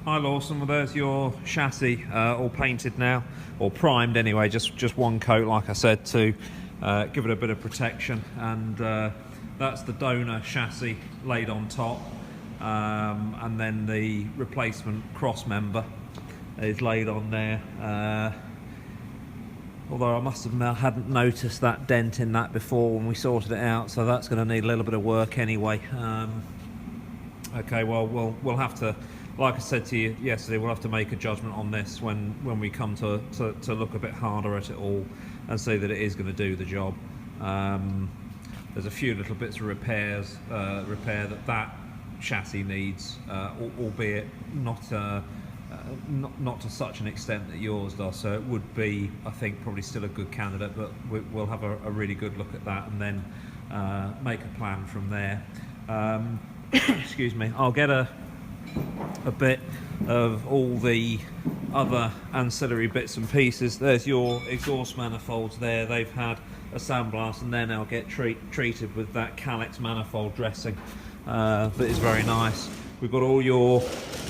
Hi Lawson, well there's your chassis all painted now, or primed anyway, just one coat like I said to give it a bit of protection, and that's the donor chassis laid on top, and then the replacement cross member is laid on there, although I must admit I hadn't noticed that dent in that before when we sorted it out, so that's going to need a little bit of work anyway. Okay, well we'll have to, like I said to you yesterday, we'll have to make a judgment on this when we come to look a bit harder at it all and see that it is going to do the job. There's a few little bits of repair that chassis needs, albeit not to such an extent that yours does. So it would be, I think, probably still a good candidate, but we'll have a really good look at that and then make a plan from there. Excuse me. I'll get a bit of all the other ancillary bits and pieces. There's your exhaust manifolds there. They've had a sandblast and they're now treated with that Calyx manifold dressing that is very nice. We've got all your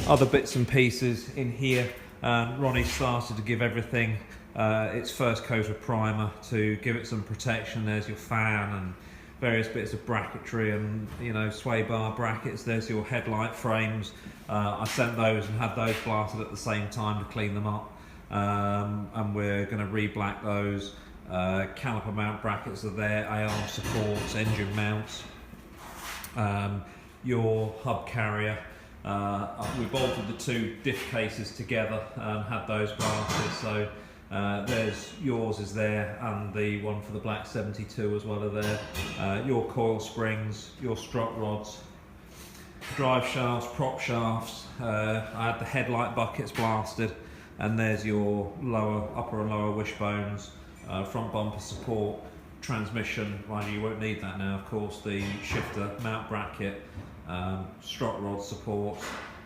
other bits and pieces in here. Ronnie started to give everything its first coat of primer to give it some protection. There's your fan and various bits of bracketry and, you know, sway bar brackets. There's your headlight frames. I sent those and had those blasted at the same time to clean them up, and we're going to re-black those. Caliper mount brackets are there, AR supports, engine mounts, your hub carrier. We bolted the two diff cases together and had those blasted, so there's yours is there, and the one for the black 72 as well are there. Your coil springs, your strut rods, drive shafts, prop shafts. I had the headlight buckets blasted, and there's your upper and lower wishbones, front bumper support, transmission. Well, you won't need that now, of course. The shifter mount bracket, strut rod support,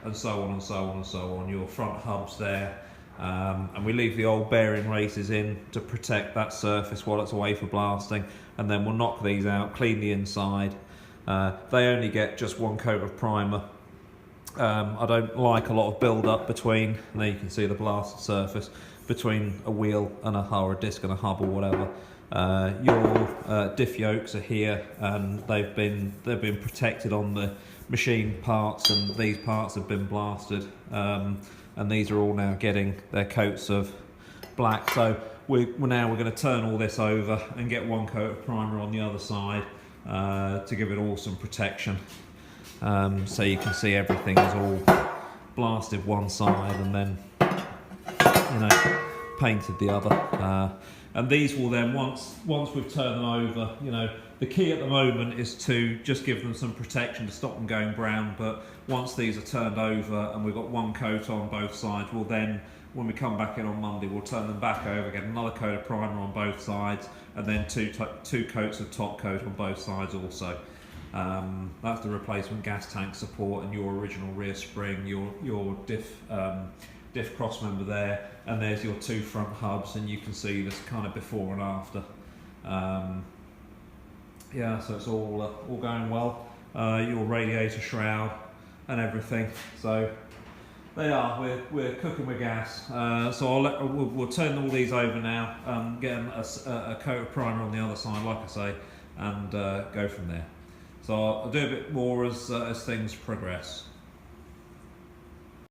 and so on and so on and so on. Your front hubs there. And we leave the old bearing races in to protect that surface while it's away for blasting, and then we'll knock these out, clean the inside. They only get just one coat of primer. I don't like a lot of build up between, and there you can see the blasted surface, between a wheel and a hull, or a disc and a hub or whatever. Your diff yokes are here, and they've been protected on the machine parts, and these parts have been blasted. And these are all now getting their coats of black. So we're going to turn all this over and get one coat of primer on the other side to give it all some protection. So you can see everything is all blasted one side and then, you know, painted the other. And these will then, once we've turned them over, you know, the key at the moment is to just give them some protection to stop them going brown, but once these are turned over and we've got one coat on both sides, we'll then, when we come back in on Monday, we'll turn them back over, get another coat of primer on both sides, and then two coats of top coat on both sides also. That's the replacement gas tank support and your original rear spring, your diff cross member there, and there's your two front hubs, and you can see this kind of before and after. Yeah, so it's all going well. Your radiator shroud and everything. So they are. We're cooking with gas. So we'll turn all these over now. Get a coat of primer on the other side, like I say, and go from there. So I'll do a bit more as things progress.